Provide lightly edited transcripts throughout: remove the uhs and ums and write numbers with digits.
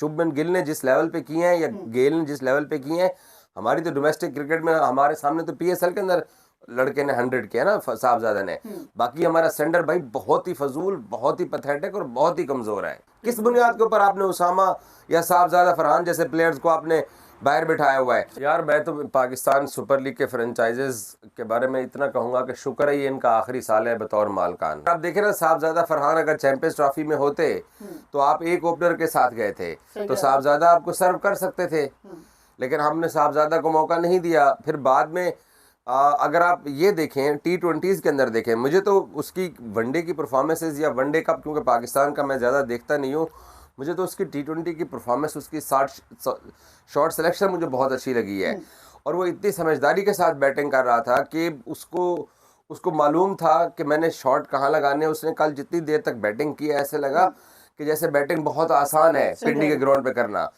शुभमन गिल ने जिस लेवल पे किए हैं या गेल ने जिस लेवल पे किए हैं, हमारी तो डोमेस्टिक क्रिकेट में हमारे सामने तो पीएसएल के अंदर लड़के ने 100 किया ना, साहबजादा ने। बाकी हमारा सेंटर भाई बहुत ही फजूल, बहुत ही पैथेटिक और बहुत ही कमजोर है। किस बुनियाद के ऊपर आपने उसामा या साहबजादा फरहान जैसे प्लेयर्स को आपने बाहर बिठाया हुआ है? यार मैं तो पाकिस्तान सुपर लीग के फ्रेंचाइजेस के बारे में इतना कहूंगा कि शुक्र है ये इनका आखिरी साल है बतौर मालकान। आप देखें ना, साहबजादा फरहान अगर चैंपियंस ट्रॉफी में होते तो आप एक ओपनर के साथ गए थे तो साहबजादा आपको सर्व कर सकते थे, लेकिन हमने साहबजादा को मौका नहीं दिया। फिर बाद में अगर आप ये देखें T20s के अंदर देखें, मुझे तो उसकी वनडे की परफॉर्मेंसेज या वनडे कप, क्योंकि पाकिस्तान का मैं ज़्यादा देखता नहीं हूँ, मुझे तो उसकी T20 की परफॉर्मेंस, उसकी शॉट सिलेक्शन मुझे बहुत अच्छी लगी है। और वो इतनी समझदारी के साथ बैटिंग कर रहा था कि उसको मालूम था कि मैंने शॉट कहाँ लगाने। उसने कल जितनी देर तक बैटिंग की ऐसे लगा कि जैसे बैटिंग बहुत आसान है पिंडी के ग्राउंड पे करना।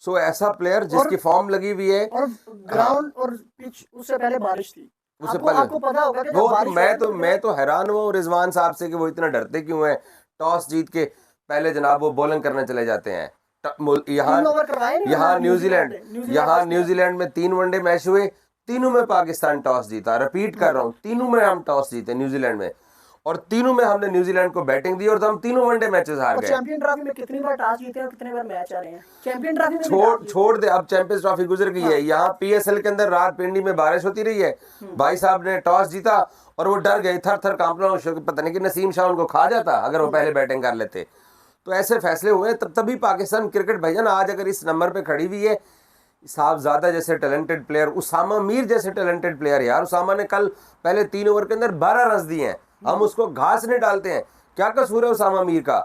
सो ऐसा प्लेयर जिसकी फॉर्म लगी हुई है, और ग्राउंड और पिच उससे पहले बारिश थी, उससे पहले आपको पता होगा कि वो मैं तो हैरान हुआ रिजवान साहब से कि वो इतना डरते क्यों हैं। टॉस जीत के पहले जनाब वो बॉलिंग करने चले जाते हैं। यहाँ न्यूजीलैंड में 3 वनडे मैच हुए, तीनों में पाकिस्तान टॉस जीता। रिपीट कर रहा हूँ, तीनों में हम टॉस जीते न्यूजीलैंड में, और तीनों में हमने न्यूजीलैंड को बैटिंग दी और हम तीनों वनडे मैचेस हार गए। चैंपियन ट्रॉफी में कितनी बार टॉस जीते और कितने बार मैच आ रहे हैं? चैंपियन ट्रॉफी में छोड़ दे, अब चैंपियंस ट्रॉफी गुजर गई है। यहाँ पीएसएल के अंदर रात पिंडी में बारिश होती रही है, भाई साहब ने टॉस जीता और वो डर गए, थर थर कांपना, पता नहीं कि नसीम शाह उनको खा जाता अगर वो पहले बैटिंग कर लेते। तो ऐसे फैसले हुए, तभी पाकिस्तान क्रिकेट भाईजान आज अगर इस नंबर पे खड़ी हुई है। साहबजादा जैसे टैलेंटेड प्लेयर, उसामा मीर जैसे टैलेंटेड प्लेयर, यार उसामा ने कल पहले 3 ओवर के अंदर 12 रन दिए हैं, हम उसको घास नहीं डालते हैं। क्या कसूर है उसामा मीर का?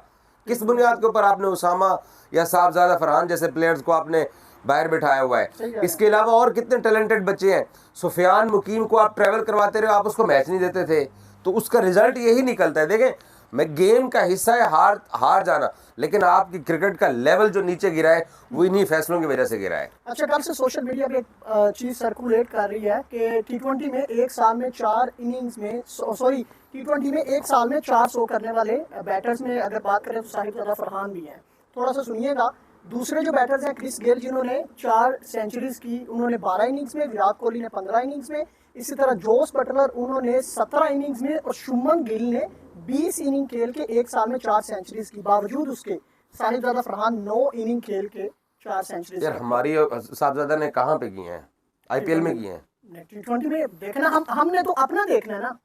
किस बुनियाद के ऊपर आपने उसामा या साहबजादा फरहान जैसे प्लेयर्स को आपने बाहर बिठाया हुआ है? इसके अलावा और कितने टैलेंटेड बच्चे हैं। सुफियान मुकीम को आप ट्रैवल करवाते रहे, आप उसको मैच नहीं देते थे, तो उसका रिजल्ट यही निकलता है। देखें, मैं गेम का हिस्सा है हार जाना, लेकिन आपकी क्रिकेट का लेवल जो नीचे गिरा है वो इन्हीं फैसलों की वजह से गिरा है। अच्छा, कल से सोशल मीडिया पे एक चीज सर्कुलेट कर रही है कि T20 में एक साल में 4 इनिंग्स में T20 में एक साल में 400 करने वाले बैटर्स में अगर बात करें तो साहिबजादा फरहान भी हैं। थोड़ा सा सुनिएगा। दूसरे जो बैटर्स हैं, क्रिस गेल जिन्होंने 4 सेंचुरीज की, उन्होंने 12 इनिंग्स में, विराट कोहली ने 15 इनिंग्स में, इसी तरह जोस बटलर उन्होंने 17 इनिंग्स में, और शुभमन गिल ने 20 इनिंग खेल के एक साल में 4 सेंचुरीज की। बावजूद उसके साहिबजादा फरहान 9 इनिंग खेल के 4 सेंचुरीज। यार हमारी साहिबजादा ने कहाँ पे की हैं? आईपीएल में की हैं। T20 में देखना, हमने तो अपना देखना है ना।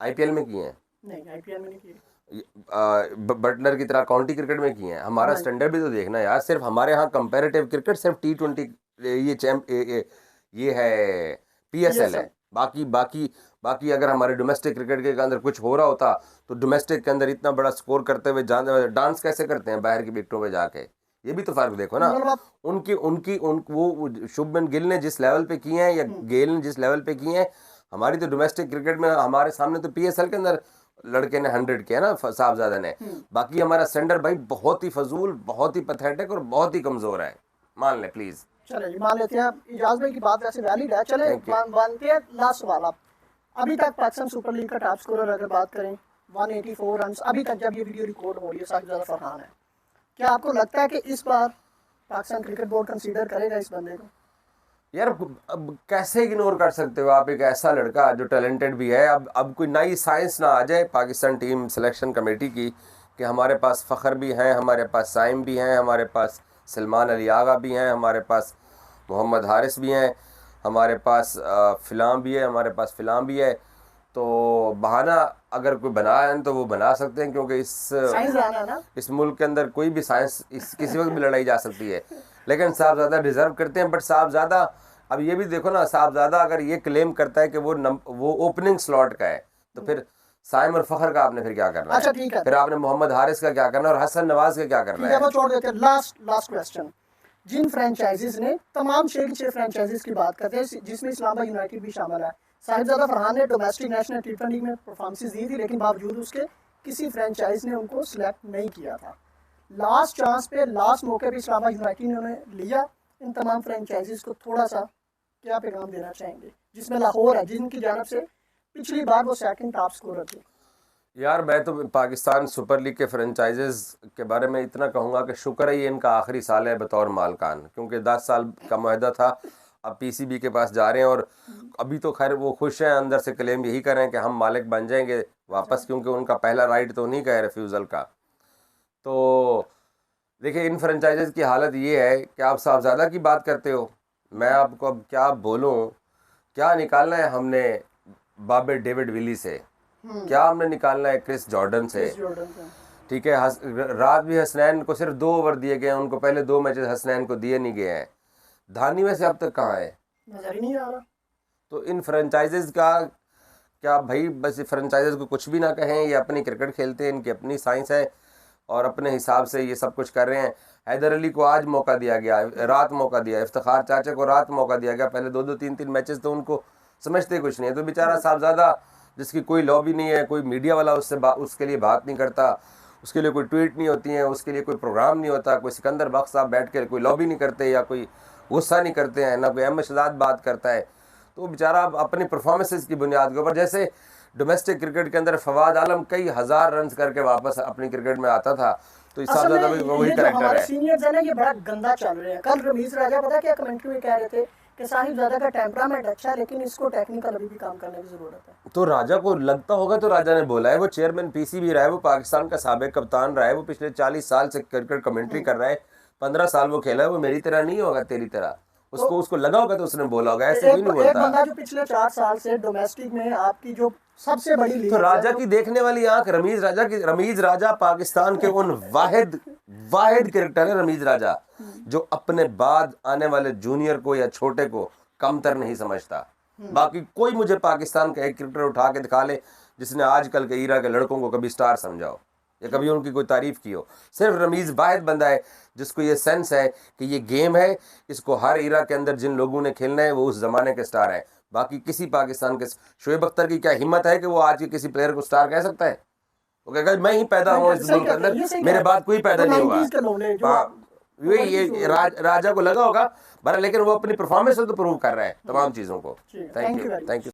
आईपीएल में की हैं? नहीं, आईपीएल में नहीं की। बटलर की तरह काउंटी क्रिकेट में किए हैं। हमारा स्टैंडर्ड भी तो देखना यार। सिर्फ हमारे यहाँ कंपैरेटिव क्रिकेट सिर्फ T20 ये है, पीएसएल है। बाकी अगर हमारे डोमेस्टिक क्रिकेट के अंदर कुछ हो रहा होता तो डोमेस्टिक के अंदर इतना बड़ा स्कोर करते हुए डांस कैसे करते हैं बाहर की विकेटों पे जाके? ये भी तो फर्क देखो ना। वो शुभमन गिल ने जिस लेवल पे किए हैं या गेल ने जिस लेवल पे किए हैं, हमारी तो डोमेस्टिक क्रिकेट में हमारे सामने तो पीएसएल के अंदर लड़के ने 100 किया ना, साहबजादा ने। बाकी हमारा सेंटर भाई बहुत ही फजूल, बहुत ही पैथेटिक और बहुत ही कमजोर है। मान ले प्लीज। चले मान लेते हैं, इजाज भाई की बात वैसे वैलिड है। चले मानते हैं। लास्ट सवाल, आप अभी तक पाकिस्तान सुपर लीग का टॉप स्कोरर अगर बात करें 184 रन अभी तक जब ये वीडियो रिकॉर्ड हो रही है, साहिबजादा फरहान है। क्या आपको लगता है कि इस बार पाकिस्तान क्रिकेट बोर्ड कंसीडर करेगा इस बंदे को? यार अब कैसे इग्नोर कर सकते हो आप एक ऐसा लड़का जो टैलेंटेड भी है। अब कोई नई साइंस ना आ जाए पाकिस्तान टीम सिलेक्शन कमेटी की कि हमारे पास फ़खर भी हैं, हमारे पास साइम भी हैं, हमारे पास सलमान अली आगा भी हैं, हमारे पास मोहम्मद हारिस भी हैं, हमारे पास फ़िलाम भी है, हमारे पास फ़िलाम भी है। तो बहाना अगर कोई बना है तो वो बना सकते हैं, क्योंकि इस मुल्क के अंदर कोई भी साइंस किसी वक्त भी लड़ाई जा सकती है। लेकिन साहबजादा डिजर्व करते हैं। बट साहबजादा, अब ये भी देखो ना, साहबजादा अगर ये क्लेम करता है कि वो ओपनिंग स्लॉट का है, तो फिर साइम और फखर का आपने फिर क्या करना है? अच्छा ठीक है, फिर आपने मोहम्मद हारिस का क्या करना है और हसन नवाज का क्या करना है? छोड़ देते हैं। लास्ट क्वेश्चन, जिन फ्रेंचाइजीज ने तमाम 6 फ्रेंचाइजीज की बात करते हैं जिसमें इस्लामाबाद यूनाइटेड भी शामिल है, साहिबजादा फरहान ने डोमेस्टिक नेशनल T20 में परफॉर्मेंसेस दी थी, लेकिन बावजूद उसके किसी फ्रेंचाइज ने उनको सिलेक्ट नहीं किया था। लास्ट चांस पे, लास्ट मौके पे इस्लामाबाद यूनाइटेड ने लिया। इन तमाम फ्रेंचाइजीज को थोड़ा सा क्या पैगाम देना चाहेंगे, जिसमें लाहौर है, जिनकी जानब से पिछली बार वो सेकंड टॉप स्कोरर थे? यार मैं तो पाकिस्तान सुपर लीग के फ्रेंचाइजेस के बारे में इतना कहूँगा कि शुक्र है ये इनका आखिरी साल है बतौर मालकान, क्योंकि 10 साल का मुआहदा था। अब पीसीबी के पास जा रहे हैं और अभी तो खैर वो खुश हैं, अंदर से क्लेम यही कर रहे हैं कि हम मालिक बन जाएंगे वापस, क्योंकि उनका पहला राइट तो नहीं का रिफ्यूज़ल का। तो देखिए इन फ्रेंचाइजेज की हालत ये है कि आप साहबजादा की बात करते हो, मैं आपको अब क्या बोलूँ, क्या निकालना है हमने बाबे डेविड विली से, क्या हमने निकालना है क्रिस जॉर्डन से, क्रिस जॉर्डन का। ठीक है। रात भी हसनैन को सिर्फ 2 ओवर दिए गए हैं, उनको पहले 2 मैचेस हसनैन को दिए नहीं गए हैं। धानी में से अब तक कहाँ है, नजर ही नहीं आ रहा। तो इन फ्रेंचाइजेज का क्या भाई, बस फ्रेंचाइजेज को कुछ भी ना कहें, ये अपनी क्रिकेट खेलते हैं, इनकी अपनी साइंस है और अपने हिसाब से ये सब कुछ कर रहे हैं। हैदर अली को आज मौका दिया गया, रात मौका दिया, इफ्तिखार चाचा को रात मौका दिया गया, पहले 2-2 3-3 मैचेस तो उनको समझते कुछ नहीं है। तो बेचारा साहबजादा जिसकी कोई लॉबी नहीं है, कोई मीडिया वाला उसके लिए बात नहीं करता, उसके लिए कोई ट्वीट नहीं होती है, उसके लिए कोई प्रोग्राम नहीं होता, कोई सिकंदर बख्श साहब बैठ कर कोई लॉबी नहीं करते या कोई गुस्सा नहीं करते हैं, ना कोई अहमद शहजाद बात करता है। तो बेचारा अपनी परफॉर्मेंसेस की बुनियाद के ऊपर, जैसे डोमेस्टिक क्रिकेट के अंदर फवाद आलम कई हज़ार रन करके वापस अपनी क्रिकेट में आता था, तो इस असल साहबजादा में भी वही ये जो करेक्टर हमारे है। सीनियर्स हैं ना, ये बड़ा गंदा चल रहे हैं। कल रमीज राजा पता क्या कमेंट्री में कह रहे थे कि साहिबजादा का टेम्परामेंट अच्छा है, लेकिन इसको टेक्निकल अभी भी काम करने की जरूरत है। तो राजा को लगता होगा, तो राजा ने बोला है, वो चेयरमैन पीसीबी रहा है, वो पाकिस्तान का साबिक कप्तान रहा है, वो पिछले 40 साल से क्रिकेट कमेंट्री कर रहा है, 15 साल वो खेला है, वो मेरी तरह नहीं होगा, तेरी तरह। उसको लगा होगा तो उसने बोला होगा, ऐसे भी नहीं एक बोलता। बंदा जो पिछले 4 साल से डोमेस्टिक में आपकी जो सबसे बड़ी लीग तो है, राजा की देखने वाली आंख रमीज राजा पाकिस्तान के उन वाहिद क्रिकेटर है, रमीज राजा, जो अपने बाद आने वाले जूनियर को या छोटे को कमतर नहीं समझता। बाकी कोई मुझे पाकिस्तान का एक क्रिकेटर उठा के दिखा ले जिसने आजकल के ईरा के लड़कों को कभी स्टार समझाओ या कभी उनकी कोई तारीफ की हो। सिर्फ रमीज वाहिद बंदा है जिसको ये सेंस है कि ये गेम है, इसको हर ईरा के अंदर जिन लोगों ने खेलना है वो उस जमाने के स्टार हैं। बाकी किसी पाकिस्तान के, शोएब अख्तर की क्या हिम्मत है कि वो आज के किसी प्लेयर को स्टार कह सकता है? वो कहेगा मैं ही पैदा हुआ इस मुल्क के अंदर, मेरे बाद कोई पैदा नहीं हुआ। हाँ, ये राजा को लगा होगा बरा, लेकिन वो अपनी परफॉर्मेंस से तो प्रूव कर रहा है तमाम चीज़ों को। Thank you.